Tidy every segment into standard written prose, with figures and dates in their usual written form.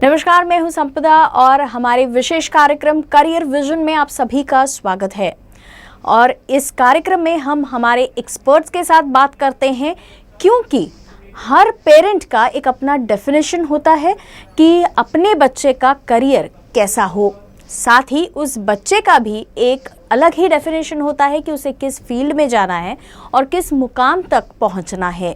नमस्कार, मैं हूं संपदा और हमारे विशेष कार्यक्रम करियर विजन में आप सभी का स्वागत है। और इस कार्यक्रम में हम हमारे एक्सपर्ट्स के साथ बात करते हैं, क्योंकि हर पेरेंट का एक अपना डेफिनेशन होता है कि अपने बच्चे का करियर कैसा हो। साथ ही उस बच्चे का भी एक अलग ही डेफिनेशन होता है कि उसे किस फील्ड में जाना है और किस मुकाम तक पहुंचना है।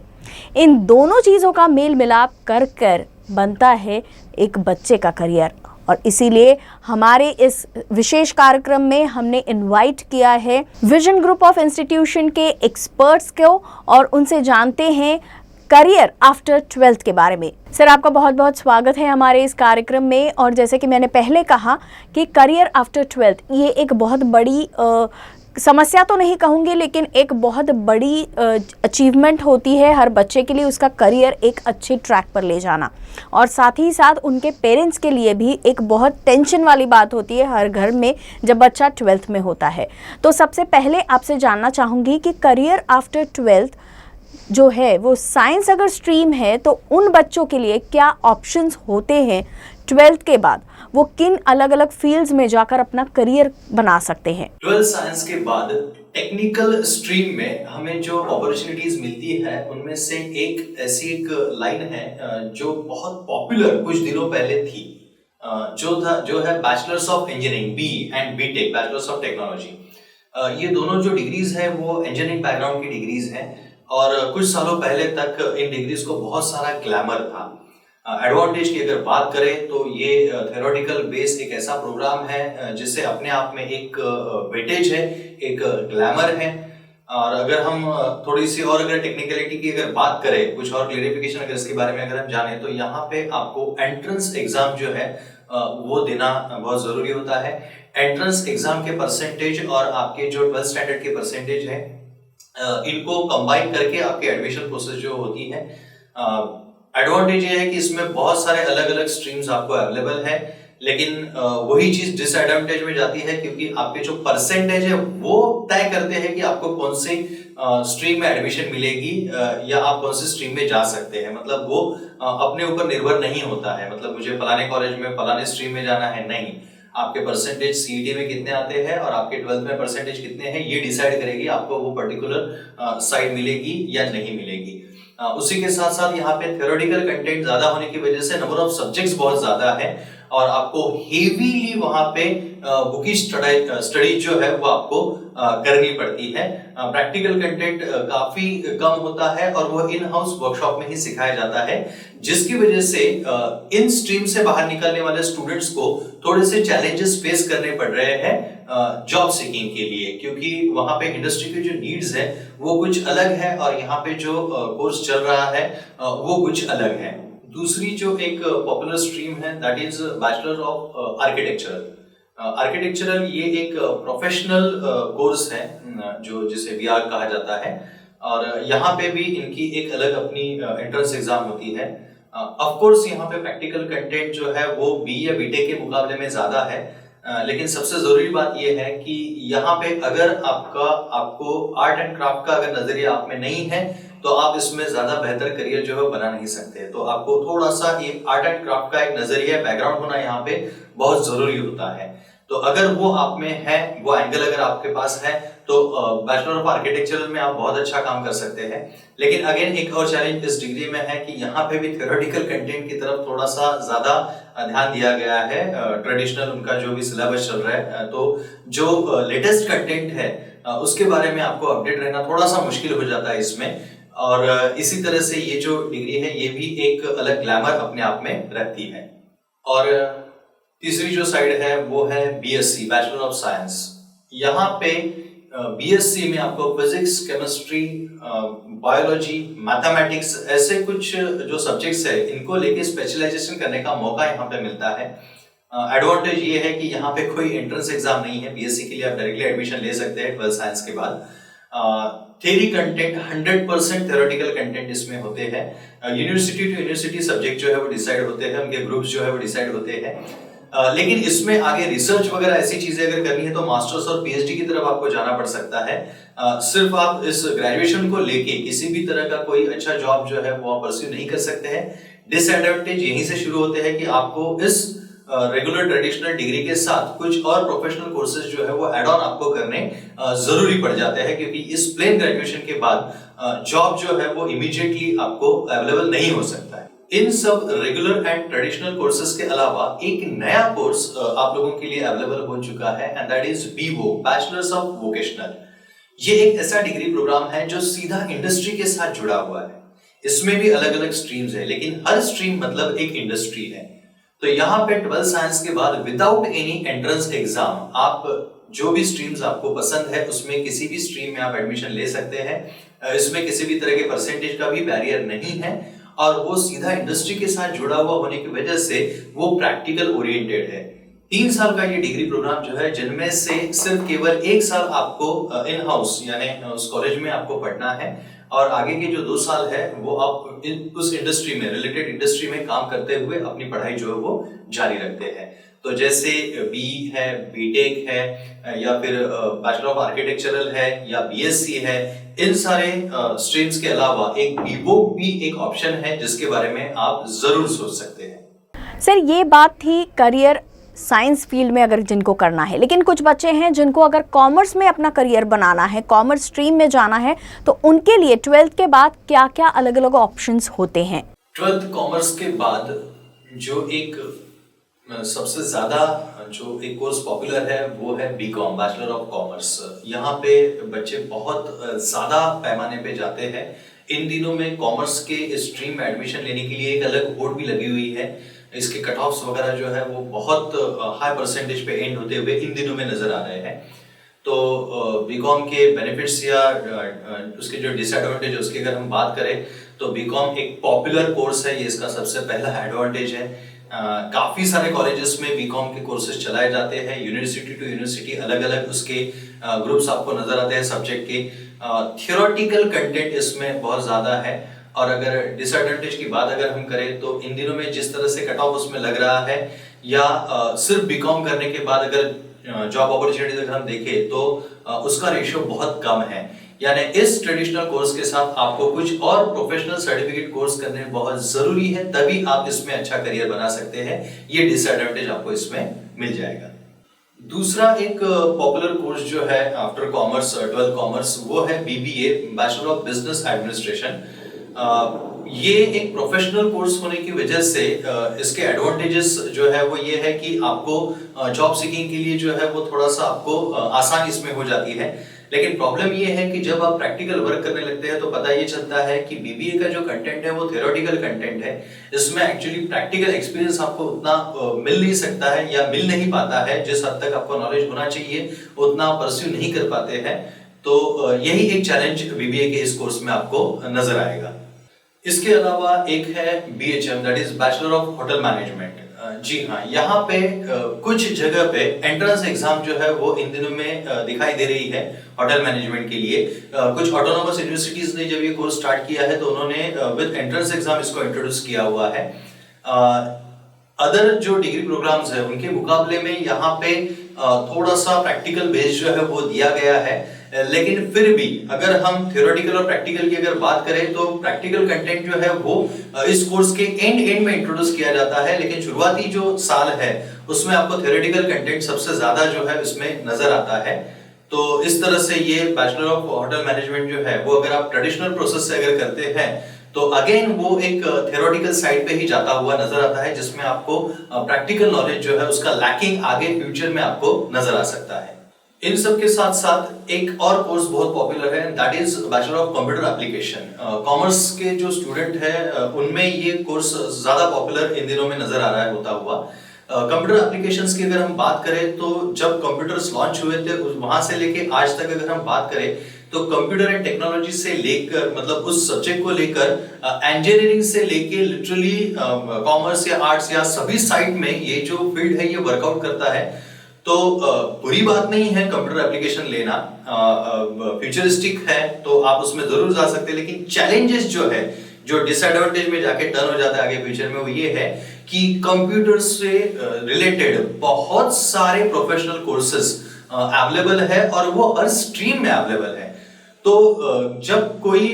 इन दोनों चीज़ों का मेल मिलाप कर कर बनता है एक बच्चे का करियर। और इसीलिए हमारे इस विशेष कार्यक्रम में हमने इनवाइट किया है विजन ग्रुप ऑफ इंस्टीट्यूशन के एक्सपर्ट्स को और उनसे जानते हैं करियर आफ्टर 12th के बारे में। सर, आपका बहुत बहुत स्वागत है हमारे इस कार्यक्रम में। और जैसे कि मैंने पहले कहा कि करियर आफ्टर 12th ये एक बहुत बड़ी समस्या तो नहीं कहूँगी, लेकिन एक बहुत बड़ी अचीवमेंट होती है हर बच्चे के लिए, उसका करियर एक अच्छे ट्रैक पर ले जाना। और साथ ही साथ उनके पेरेंट्स के लिए भी एक बहुत टेंशन वाली बात होती है हर घर में जब बच्चा 12th में होता है। तो सबसे पहले आपसे जानना चाहूँगी कि करियर आफ्टर 12th जो है वो साइंस अगर स्ट्रीम है तो उन बच्चों के लिए क्या ऑप्शंस होते हैं 12th के बाद, वो किन अलग अलग फील्ड्स में जाकर अपना करियर बना सकते हैं। 12th साइंस के बाद टेक्निकल स्ट्रीम में हमें जो अपॉर्चुनिटीज मिलती है उनमें से एक लाइन है जो बहुत पॉपुलर कुछ दिनों पहले थी, जो है bachelors of engineering, B and BTech, bachelors of technology. ये दोनों जो डिग्रीज है वो इंजीनियरिंग बैकग्राउंड की डिग्रीज हैं और कुछ सालों पहले तक इन डिग्रीज को बहुत सारा ग्लैमर था। एडवांटेज की अगर बात करें तो ये थ्योरेटिकल बेस एक ऐसा प्रोग्राम है जिससे अपने आप में एक वेटेज है, एक ग्लैमर है। और अगर हम थोड़ी सी और अगर टेक्निकलिटी की अगर बात करें, कुछ और क्लेरिफिकेशन अगर इसके बारे में अगर हम जाने, तो यहाँ पे आपको एंट्रेंस एग्जाम जो है वो देना बहुत जरूरी होता है। एंट्रेंस एग्जाम के परसेंटेज और आपके जो 12th स्टैंडर्ड के परसेंटेज है, इनको कंबाइन करके आपकी एडमिशन प्रोसेस जो होती है। एडवांटेज ये है कि इसमें बहुत सारे अलग अलग स्ट्रीम्स आपको अवेलेबल है, लेकिन वही चीज डिसएडवांटेज में जाती है क्योंकि आपके जो परसेंटेज है वो तय करते हैं कि आपको कौन सी स्ट्रीम में एडमिशन मिलेगी या आप कौन सी स्ट्रीम में जा सकते हैं। मतलब वो अपने ऊपर निर्भर नहीं होता है, मतलब मुझे फलाने कॉलेज में फलाने स्ट्रीम में जाना है, नहीं। आपके परसेंटेज सीईटी में कितने आते हैं और आपके 12th में परसेंटेज कितने हैं, ये डिसाइड करेगी आपको वो पर्टिकुलर साइड मिलेगी या नहीं मिलेगी। उसी के साथ साथ यहाँ पे थ्योरेटिकल कंटेंट ज्यादा होने की वजह से नंबर ऑफ सब्जेक्ट्स बहुत ज्यादा है और आपको हेवीली वहां पे बुकी स्टडी जो है वो आपको करनी पड़ती है। प्रैक्टिकल कंटेंट काफी कम होता है और वो इन हाउस वर्कशॉप में ही सिखाया जाता है, जिसकी वजह से इन स्ट्रीम से बाहर निकलने वाले स्टूडेंट्स को थोड़े से चैलेंजेस फेस करने पड़ रहे हैं जॉब सीकिंग के लिए, क्योंकि वहां पे इंडस्ट्री की जो नीड्स है वो कुछ अलग है और यहाँ पे जो कोर्स चल रहा है वो कुछ अलग है। दूसरी जो एक पॉपुलर स्ट्रीम है that is bachelor of architectural. Architectural ये एक प्रोफेशनल कोर्स है जो जिसे बीआर कहा जाता है और यहाँ पे भी इनकी एक अलग अपनी एंट्रेंस एग्जाम होती है। ऑफ कोर्स यहाँ पे प्रैक्टिकल कंटेंट जो है वो बी या बीटेक के मुकाबले में ज्यादा है, लेकिन सबसे जरूरी बात यह है कि यहाँ पे अगर आपको आर्ट एंड क्राफ्ट का अगर नजरिया आप में नहीं है तो आप इसमें ज्यादा बेहतर करियर जो है बना नहीं सकते। तो आपको थोड़ा सा ये आर्ट एंड क्राफ्ट का एक नजरिया, बैकग्राउंड होना यहाँ पे बहुत जरूरी होता है। तो अगर वो आप में है, वो एंगल अगर आपके पास है, तो बैचलर ऑफ आर्किटेक्चर में आप बहुत अच्छा काम कर सकते हैं। लेकिन अगेन एक और चैलेंज इस डिग्री में है कि यहाँ पे भी थ्योरेटिकल कंटेंट की तरफ थोड़ा सा ज्यादा ध्यान दिया गया है। ट्रेडिशनल उनका जो भी सिलेबस चल रहा है, तो जो लेटेस्ट कंटेंट है उसके बारे में आपको अपडेट रहना थोड़ा सा मुश्किल हो जाता है इसमें। और इसी तरह से ये जो डिग्री है ये भी एक अलग ग्लैमर अपने आप में रहती है। और तीसरी जो साइड है वो है बीएससी, बैचलर ऑफ साइंस। यहाँ पे बीएससी में आपको फिजिक्स, केमिस्ट्री, बायोलॉजी, मैथमेटिक्स ऐसे कुछ जो सब्जेक्ट्स है इनको लेके स्पेशलाइजेशन करने का मौका यहाँ पे मिलता है। एडवांटेज ये है कि यहाँ पे कोई एंट्रेंस एग्जाम नहीं है, बीएससी के लिए आप डायरेक्टली एडमिशन ले सकते हैं 12th साइंस के बाद। थ्योरी कंटेंट 100% थ्योरेटिकल कंटेंट इसमें होते हैं। यूनिवर्सिटी टू यूनिवर्सिटी सब्जेक्ट जो है वो डिसाइड होते हैं, उनके ग्रुप्स जो है वो डिसाइड होते हैं। लेकिन इसमें आगे रिसर्च वगैरह ऐसी चीजें अगर करनी है तो मास्टर्स और पीएचडी की तरफ आपको जाना पड़ सकता है। सिर्फ आप इस ग्रेजुएशन को लेके किसी भी तरह का कोई अच्छा जॉब जो है वो आप परस्यू नहीं कर सकते हैं। डिसएडवांटेज यहीं से शुरू होते हैं कि आपको इस रेगुलर ट्रेडिशनल डिग्री के साथ कुछ और प्रोफेशनल कोर्सेज जो है वो एड ऑन आपको करने जरूरी पड़ जाते हैं, क्योंकि इस प्लेन ग्रेजुएशन के बाद जॉब जो है वो इमीडिएटली आपको अवेलेबल नहीं हो सकता है। इन सब रेगुलर एंड ट्रेडिशनल कोर्सेज के अलावा एक नया कोर्स आप लोगों के लिए अवेलेबल हो चुका है, and that is Vivo, bachelors of vocational. ये एक ऐसा डिग्री प्रोग्राम है जो सीधा इंडस्ट्री के साथ जुड़ा हुआ है। इसमें भी अलग अलग स्ट्रीम्स है, लेकिन हर स्ट्रीम मतलब एक इंडस्ट्री है। तो यहाँ पे 12th साइंस के बाद विदाउट एनी एंट्रेंस एग्जाम आप जो भी स्ट्रीम्स आपको पसंद है उसमें किसी भी स्ट्रीम में आप एडमिशन ले सकते हैं। इसमें किसी भी तरह के परसेंटेज का भी बैरियर नहीं है, और वो सीधा इंडस्ट्री के साथ जुड़ा हुआ होने की वजह से वो प्रैक्टिकल ओरिएंटेड है। 3 साल का ये डिग्री प्रोग्राम जो है, जिनमें से सिर्फ केवल 1 साल आपको इन हाउस यानी उस कॉलेज में आपको पढ़ना है, और आगे के जो 2 साल है वो आप उस इंडस्ट्री में, रिलेटेड इंडस्ट्री में काम करते हुए अपनी पढ़ाई जो है वो जारी रखते हैं। तो जैसे बी है, बीटेक है, या फिर बैचलर ऑफ आर्किटेक्चरल है, या बीएससी है, इन सारे स्ट्रीम्स के अलावा एक बीवो भी एक ऑप्शन है जिसके बारे में आप जरूर सोच सकते हैं। सर, ये बात थी करियर साइंस फील्ड में अगर जिनको करना है, लेकिन कुछ बच्चे हैं जिनको अगर कॉमर्स में अपना करियर बनाना है, कॉमर्स स्ट्रीम में जाना है, तो उनके लिए 12th के बाद क्या क्या अलग अलग ऑप्शंस होते हैं? 12th कॉमर्स के बाद जो एक सबसे ज्यादा जो एक कोर्स पॉपुलर है वो है बीकॉम, बैचलर ऑफ कॉमर्स। यहाँ पे बच्चे बहुत ज्यादा पैमाने पे जाते हैं। इन दिनों में कॉमर्स के स्ट्रीम में एडमिशन लेने के लिए एक अलग बोर्ड भी लगी हुई है। इसके कट ऑफ्स वगैरह जो है वो बहुत हाई परसेंटेज पे एंड होते हुए इन दिनों में नजर आ रहे हैं। तो बीकॉम के बेनिफिट्स या उसके जो डिसएडवांटेज है उसकी अगर हम बात करें तो बीकॉम एक पॉपुलर कोर्स है, ये इसका सबसे पहला एडवांटेज है। काफी सारे कॉलेजेस में बीकॉम के कोर्सेज चलाए जाते हैं, यूनिवर्सिटी टू यूनिवर्सिटी अलग अलग उसके ग्रुप्स आपको नजर आते हैं सब्जेक्ट के। थियोरेटिकल कंटेंट इसमें बहुत ज्यादा है। और अगर डिसएडवांटेज की बात अगर हम करें तो इन दिनों में जिस तरह से कट ऑफ उसमें लग रहा है, या सिर्फ बीकॉम करने के बाद अगर जॉब अपॉर्चुनिटीज अगर हम देखें तो उसका रेशियो बहुत कम है। यानी इस ट्रेडिशनल कोर्स के साथ आपको कुछ और प्रोफेशनल सर्टिफिकेट कोर्स करने बहुत जरूरी है, तभी आप इसमें अच्छा करियर बना सकते हैं। ये डिसएडवांटेज आपको इसमें मिल जाएगा। दूसरा एक पॉपुलर कोर्स जो है आफ्टर कॉमर्स, 12th कॉमर्स, वो है BBA, bachelor of business administration. ये एक प्रोफेशनल कोर्स होने की वजह से इसके एडवांटेजेस जो है वो ये है कि आपको जॉब सीकिंग के लिए जो है वो थोड़ा सा आपको आसानी इसमें हो जाती है। लेकिन प्रॉब्लम ये है कि जब आप प्रैक्टिकल वर्क करने लगते हैं तो पता ये चलता है कि बीबीए का जो कंटेंट है वो थ्योरेटिकल कंटेंट है। इसमें एक्चुअली प्रैक्टिकल एक्सपीरियंस आपको उतना मिल नहीं सकता है या मिल नहीं पाता है। जिस हद तक आपको नॉलेज होना चाहिए उतना परस्यू नहीं कर पाते हैं। तो यही एक चैलेंज बीबीए के इस कोर्स में आपको नजर आएगा। इसके अलावा एक है BHM, that is bachelor of hotel management. जी हाँ, यहाँ पे कुछ जगह पे एंट्रेंस एग्जाम जो है वो इन दिनों में दिखाई दे रही है होटल मैनेजमेंट के लिए। कुछ ऑटोनोमस यूनिवर्सिटीज ने जब ये कोर्स स्टार्ट किया है तो उन्होंने विद एंट्रेंस एग्जाम इसको इंट्रोड्यूस किया हुआ है। अदर जो डिग्री प्रोग्राम्स है उनके मुकाबले में यहाँ पे थोड़ा सा प्रैक्टिकल बेस जो है वो दिया गया है। लेकिन फिर भी अगर हम थ्योरेटिकल और प्रैक्टिकल की अगर बात करें तो प्रैक्टिकल कंटेंट जो है वो इस कोर्स के एंड में इंट्रोड्यूस किया जाता है। लेकिन शुरुआती जो साल है उसमें आपको थ्योरेटिकल कंटेंट सबसे ज्यादा जो है इसमें नजर आता है। तो इस तरह से ये बैचलर ऑफ होटल मैनेजमेंट जो है वो अगर आप ट्रेडिशनल प्रोसेस से अगर करते हैं तो अगेन वो एक थ्योरेटिकल साइड पे ही जाता हुआ नजर आता है, जिसमें आपको प्रैक्टिकल नॉलेज जो है उसका लैकिंग आगे फ्यूचर में आपको नजर आ सकता है। इन सब के साथ साथ एक और कोर्स बहुत पॉपुलर है, that is bachelor of computer application. Commerce के जो स्टूडेंट है उनमें ये कोर्स ज्यादा पॉपुलर इन दिनों में नजर आ रहा है होता हुआ। कंप्यूटर एप्लीकेशंस की अगर हम बात करें तो जब कंप्यूटर्स लॉन्च हुए थे वहां से लेके आज तक अगर हम बात करें तो कंप्यूटर एंड टेक्नोलॉजी से लेकर मतलब उस सब्जेक्ट को लेकर इंजीनियरिंग से लेके लिटरली कॉमर्स या आर्ट्स या सभी साइड में ये जो फील्ड है ये वर्कआउट करता है। तो बुरी बात नहीं है कंप्यूटर एप्लीकेशन लेना, फ्यूचरिस्टिक है तो आप उसमें जरूर जा सकते हैं। लेकिन चैलेंजेस जो है, जो डिसएडवांटेज में जाके टर्न हो जाता है आगे फ्यूचर में, वो ये है कि कंप्यूटर से रिलेटेड बहुत सारे प्रोफेशनल कोर्सेज अवेलेबल है और वो हर स्ट्रीम में अवेलेबल है। तो जब कोई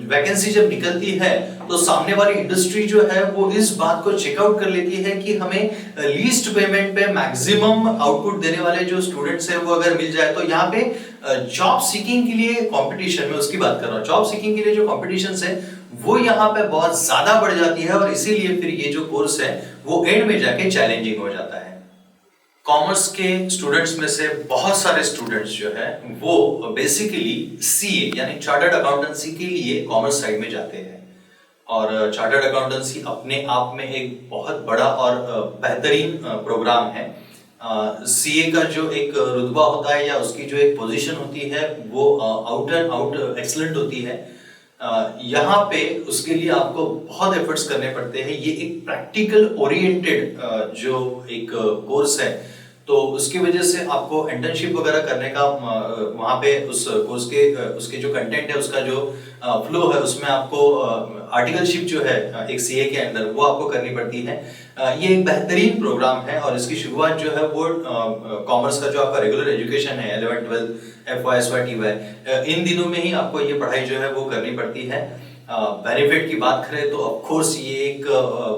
वैकेंसी जब निकलती है तो सामने वाली इंडस्ट्री जो है वो इस बात को चेकआउट कर लेती है कि हमें लीस्ट पेमेंट पे मैक्सिमम आउटपुट देने वाले जो स्टूडेंट्स हैं वो अगर मिल जाए, तो यहाँ पे जॉब सीकिंग के लिए कंपटीशन, में उसकी बात कर रहा हूँ, जॉब सीकिंग के लिए जो कॉम्पिटिशन है वो यहाँ पे बहुत ज्यादा बढ़ जाती है और इसीलिए फिर ये जो कोर्स है वो एंड में जाके चैलेंजिंग हो जाता है। कॉमर्स के स्टूडेंट्स में से बहुत सारे स्टूडेंट्स जो है वो बेसिकली सीए यानी चार्टर्ड अकाउंटेंसी के लिए कॉमर्स साइड में जाते हैं। और चार्टर्ड अकाउंटेंसी अपने आप में एक बहुत बड़ा और बेहतरीन प्रोग्राम है। सीए का जो एक रुतबा होता है या उसकी जो एक पोजीशन होती है वो आउट एंड आउट एक्सीलेंट होती है। यहाँ पे उसके लिए आपको बहुत एफर्ट्स करने पड़ते हैं। ये एक प्रैक्टिकल ओरिएंटेड जो एक कोर्स है, तो उसकी वजह से आपको इंटर्नशिप वगैरह करने का वहाँ पे उस कोर्स के उसके जो कंटेंट है उसका जो फ्लो है उसमें आपको आर्टिकलशिप जो है एक सीए के अंदर वो आपको करनी पड़ती है। ये एक बेहतरीन प्रोग्राम है और इसकी शुरुआत जो है वो कॉमर्स का जो आपका रेगुलर एजुकेशन है 11th 12th FY SY TY इन दिनों में ही आपको ये पढ़ाई जो है वो करनी पड़ती है। बेनिफिट की बात करें तो ऑफ कोर्स ये एक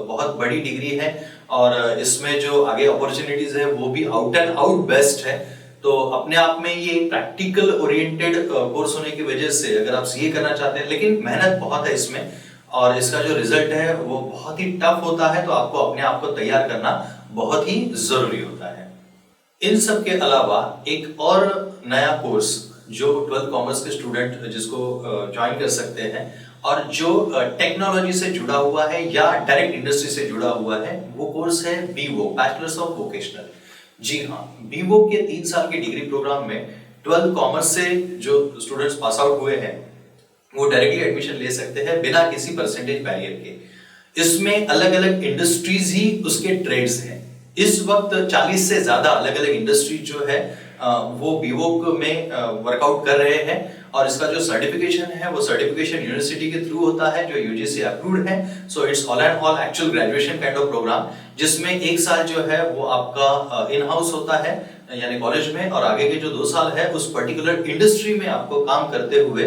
बहुत बड़ी डिग्री है और इसमें जो आगे अपॉर्चुनिटीज है वो भी आउट एंड आउट बेस्ट है। तो अपने आप में ये प्रैक्टिकल ओरिएंटेड कोर्स होने की वजह से अगर आप सीए करना चाहते हैं, लेकिन मेहनत बहुत है इसमें और इसका जो रिजल्ट है वो बहुत ही टफ होता है, तो आपको अपने आप को तैयार करना बहुत ही जरूरी होता है। इन सब के अलावा एक और नया कोर्स जो 12th कॉमर्स के स्टूडेंट जिसको ज्वाइन कर सकते हैं और जो टेक्नोलॉजी से जुड़ा हुआ है या डायरेक्ट इंडस्ट्री से जुड़ा हुआ है, वो कोर्स है BVOC, बैचलर्स ऑफ वोकेशनल। जी हाँ, BVOC के 3 साल के डिग्री प्रोग्राम में 12th कॉमर्स से जो स्टूडेंट्स पास आउट हुए हैं वो डायरेक्टली एडमिशन ले सकते हैं बिना किसी परसेंटेज बैरियर के। इसमें अलग अलग इंडस्ट्रीज ही उसके ट्रेड्स हैं। इस वक्त 40 से ज्यादा अलग अलग इंडस्ट्री जो है वो BVOC में वर्कआउट कर रहे हैं और इसका जो सर्टिफिकेशन है वो सर्टिफिकेशन यूनिवर्सिटी के थ्रू होता है जो UGC अप्रूव्ड है। So it's all and all actual graduation kind of programme, जिसमें 1 साल जो है वो आपका इन हाउस होता है यानी कॉलेज में, और आगे के जो 2 साल है उस पर्टिकुलर इंडस्ट्री में आपको काम करते हुए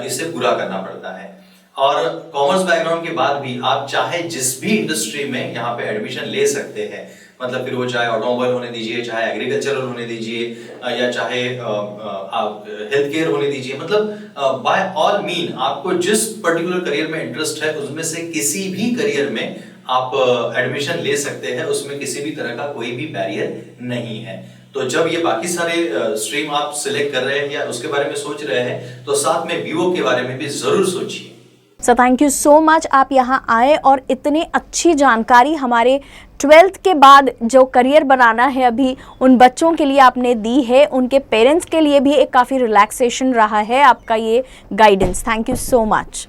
इसे पूरा करना पड़ता है। और कॉमर्स बैकग्राउंड के बाद भी आप चाहे जिस भी इंडस्ट्री में यहाँ पे एडमिशन ले सकते हैं, मतलब फिर वो चाहे ऑटोमोबाइल होने दीजिए, चाहे एग्रीकल्चरल होने दीजिए या चाहे आप हेल्थ केयर होने दीजिए, मतलब बाय ऑल मीन आपको जिस पर्टिकुलर करियर में इंटरेस्ट है उसमें से किसी भी करियर में आप एडमिशन ले सकते हैं। उसमें किसी भी तरह का कोई भी बैरियर नहीं है। तो जब ये बाकी सारे स्ट्रीम आप सिलेक्ट कर रहे हैं या उसके बारे में सोच रहे हैं तो साथ में BVOC के बारे में भी जरूर सोचिए। So thank you so much, आप यहाँ आए और इतनी अच्छी जानकारी हमारे 12th के बाद जो करियर बनाना है अभी उन बच्चों के लिए आपने दी है, उनके पेरेंट्स के लिए भी एक काफ़ी रिलैक्सेशन रहा है आपका ये guidance. Thank you so much.